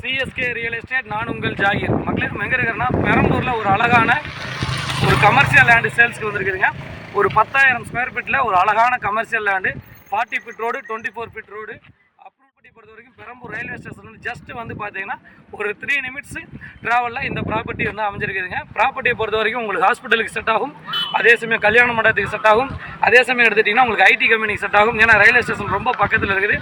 CSK real estate, நான் உங்கள் ஜாகிர். மக்களே நம்ம எங்கே இருக்கிறோன்னா பெரம்பூரில் ஒரு அழகான ஒரு கமர்ஷியல் லேண்டு சேல்ஸ்க்கு வந்திருக்குதுங்க. ஒரு 10,000 ஸ்கொயர் ஃபீட்டில் ஒரு அழகான commercial land, 40 feet road, 24 feet road. அப்ரூவ்படி பொறுத்த வரைக்கும் பெரம்பூர் ரயில்வே ஸ்டேஷன் ஜஸ்ட் வந்து பார்த்தீங்கன்னா ஒரு 3 நிமிட்ஸ் ட்ராவலில் இந்த ப்ராப்பர்ட்டி வந்து அமைஞ்சிருக்குதுங்க. ப்ராப்பர்ட்டியை பொறுத்த வரைக்கும் உங்களுக்கு ஹாஸ்பிட்டலுக்கு செட் ஆகும், அதே சமயம் கல்யாண மண்டபத்துக்கு செட் ஆகும், அதே சமயம் எடுத்துட்டிங்கன்னா உங்களுக்கு ஐடி கம்பெனிக்கு செட் ஆகும். ஏன்னா ரயில்வே ஸ்டேஷன் ரொம்ப பக்கத்தில் இருக்குது.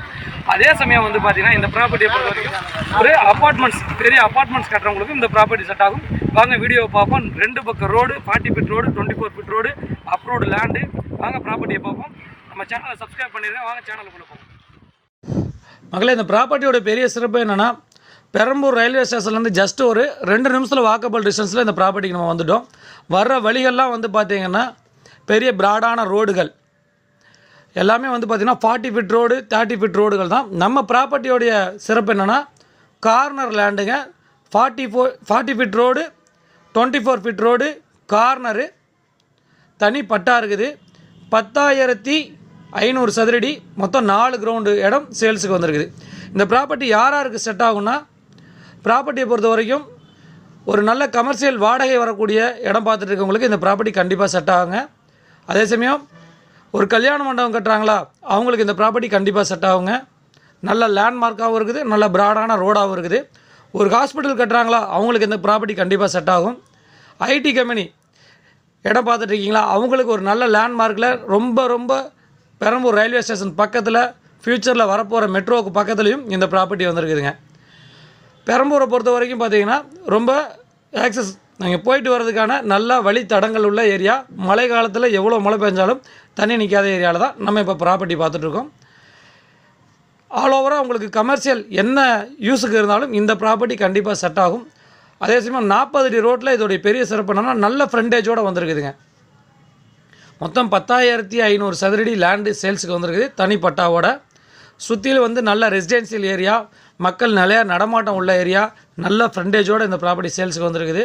அதே சமயம் வந்து பார்த்தீங்கன்னா இந்த ப்ராப்பர்ட்டியை பொறுத்த வரைக்கும் ஒரு அப்பார்ட்மெண்ட்ஸ், பெரிய அப்பார்ட்மெண்ட்ஸ் கட்டுறவங்களுக்கு இந்த ப்ராப்பர்ட்டி செட் ஆகும். வாங்க வீடியோ பார்ப்போம். 2 பக்கம் road, 40 feet road, 24 feet road, approved land. வாங்க ப்ராப்பர்ட்டியை பார்ப்போம். நம்ம சேனலை சப்ஸ்கிரைப் பண்ணிடுங்க. வாங்க சேனலுக்குள்ள போவோம். மக்களே, இந்த ப்ராப்பர்ட்டியோட பெரிய சிறப்பு என்னென்னா, பெரம்பூர் ரயில்வே ஸ்டேஷன்லேருந்து ஜஸ்ட் ஒரு 2 நிமிஷத்தில் வாக்கபிள் டிஸ்டன்ஸில் இந்த ப்ராப்பர்ட்டிக்கு நம்ம வந்துவிட்டோம். வர்ற வழிகள்லாம் வந்து பார்த்திங்கன்னா பெரிய பிராடான ரோடுகள் எல்லாமே வந்து பார்த்திங்கன்னா 40 ஃபீட் ரோடு, 30 ஃபீட் ரோடுகள் தான். நம்ம ப்ராப்பர்ட்டியோடைய சிறப்பு என்னென்னா கார்னர் லேண்டுங்க. 40 feet road, 24 feet road, corner, தனி பட்டா இருக்குது. 10,500 சதுரடி, மொத்தம் 4 கிரவுண்டு இடம் சேல்ஸுக்கு வந்திருக்குது. இந்த ப்ராப்பர்ட்டி யாருக்கு செட் ஆகும்னா, ப்ராப்பர்ட்டியை பொறுத்த வரைக்கும் ஒரு நல்ல கமர்ஷியல் வாடகை வரக்கூடிய இடம் பார்த்துட்டு இருக்கவங்களுக்கு இந்த ப்ராப்பர்ட்டி கண்டிப்பாக செட் ஆகுங்க. அதே சமயம் ஒரு கல்யாண மண்டபம் கட்டுறாங்களா, அவங்களுக்கு இந்த ப்ராப்பர்ட்டி கண்டிப்பாக செட் ஆகுங்க. நல்ல லேண்ட்மார்க்காகவும் இருக்குது, நல்ல பிராடான ரோடாகவும் இருக்குது. ஒரு ஹாஸ்பிட்டல் கட்டுறாங்களா, அவங்களுக்கு இந்த ப்ராப்பர்ட்டி கண்டிப்பாக செட் ஆகும். ஐடி கம்பெனி இடம் பார்த்துட்ருக்கீங்களா, அவங்களுக்கு ஒரு நல்ல லேண்ட்மார்க்கில் ரொம்ப பெரம்பூர் ரயில்வே ஸ்டேஷன் பக்கத்தில், ஃப்யூச்சரில் வரப்போகிற மெட்ரோவுக்கு பக்கத்துலேயும் இந்த ப்ராப்பர்ட்டி வந்திருக்குதுங்க. பெரம்பூரை பொறுத்த வரைக்கும் பார்த்திங்கன்னா ரொம்ப ஆக்சஸ், நீங்கள் போயிட்டு வர்றதுக்கான நல்ல வழி தடங்கள் உள்ள ஏரியா. மழை காலத்தில் எவ்வளோ மழை பெஞ்சாலும் தண்ணி நிற்காத ஏரியாவில் தான் நம்ம இப்போ ப்ராப்பர்ட்டி பார்த்துட்ருக்கோம். ஆல் ஓவராக உங்களுக்கு கமர்ஷியல் என்ன யூஸுக்கு இருந்தாலும் இந்த ப்ராப்பர்ட்டி கண்டிப்பாக செட் ஆகும். அதே சமயம் 40 அடி ரோட்டில் இதோடைய பெரிய சிறப்பு என்னன்னா நல்ல ஃப்ரண்டேஜோடு வந்திருக்குதுங்க. மொத்தம் 10,500 சதுரடி லேண்டு சேல்ஸுக்கு வந்திருக்குது, தனி பட்டாவோட. சுற்றிலும் வந்து நல்ல ரெசிடென்சியல் ஏரியா, மக்கள் நிறையா நடமாட்டம் உள்ள ஏரியா, நல்ல ஃப்ரண்டேஜோடு இந்த ப்ராப்பர்ட்டி சேல்ஸுக்கு வந்திருக்குது.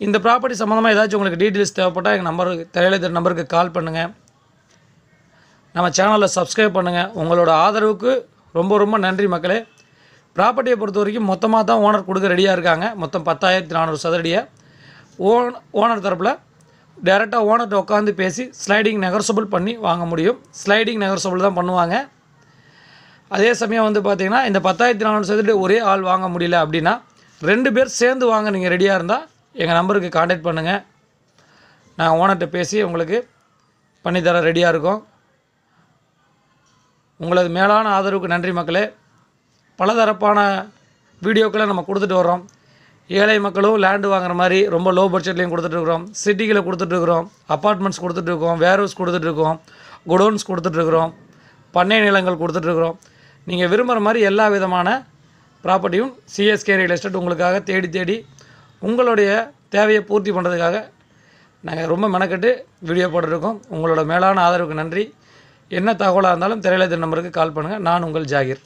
இந்த ப்ராப்பர்ட்டி சம்மந்தமாக ஏதாச்சும் உங்களுக்கு டீட்டெயில்ஸ் தேவைப்பட்டால் எங்கள் நம்பருக்கு, தெரியல நம்பருக்கு கால் பண்ணுங்கள். நம்ம சேனலை சப்ஸ்கிரைப் பண்ணுங்கள். உங்களோட ஆதரவுக்கு ரொம்ப நன்றி மக்களே. ப்ராப்பர்ட்டியை பொறுத்த வரைக்கும் மொத்தமாக தான் ஓனர் கொடுக்க ரெடியாக இருக்காங்க. மொத்தம் 10,400 சதுரடியை ஓனர் தரப்பில் டேரெக்டாக ஓனர்கிட்ட உட்காந்து பேசி ஸ்லைடிங் நெகர்சபிள் பண்ணி வாங்க முடியும். ஸ்லைடிங் நெகர்சபிள் தான் பண்ணுவாங்க. அதே சமயம் வந்து பார்த்திங்கன்னா இந்த 10,400 சதுரடி ஒரே ஆள் வாங்க முடியல அப்படின்னா 2 பேர் சேர்ந்து வாங்க நீங்கள் ரெடியாக இருந்தால் எங்கள் நம்பருக்கு கான்டாக்ட் பண்ணுங்கள். நாங்கள் ஓனர்கிட்ட பேசி உங்களுக்கு பண்ணித்தர ரெடியாக இருக்கோம். உங்களது மேலான ஆதரவுக்கு நன்றி மக்களே. பலதரப்பான வீடியோக்களை நம்ம கொடுத்துட்டு வர்றோம். ஏழை மக்களும் லேண்டு வாங்குற மாதிரி ரொம்ப லோ பட்ஜெட்லேயும் கொடுத்துட்ருக்குறோம். சிட்டிகளை கொடுத்துட்ருக்குறோம், அப்பார்ட்மெண்ட்ஸ் கொடுத்துட்ருக்கோம், வேர்ஹவுஸ் கொடுத்துட்ருக்கோம், குடோன்ஸ் கொடுத்துட்ருக்குறோம், பண்ணை நிலங்கள் கொடுத்துட்ருக்குறோம். நீங்கள் விரும்புகிற மாதிரி எல்லா விதமான ப்ராப்பர்ட்டியும் சிஎஸ்கே ரியல் எஸ்டேட் உங்களுக்காக தேடி உங்களுடைய தேவையை பூர்த்தி பண்ணுறதுக்காக நாங்கள் ரொம்ப மெனக்கெட்டு வீடியோ போட்டுருக்கோம். உங்களோட மேலான ஆதரவுக்கு நன்றி. என்ன தகவலாக இருந்தாலும் திரையில நம்பருக்கு கால் பண்ணுங்கள். நான் உங்கள் ஜாகிர்.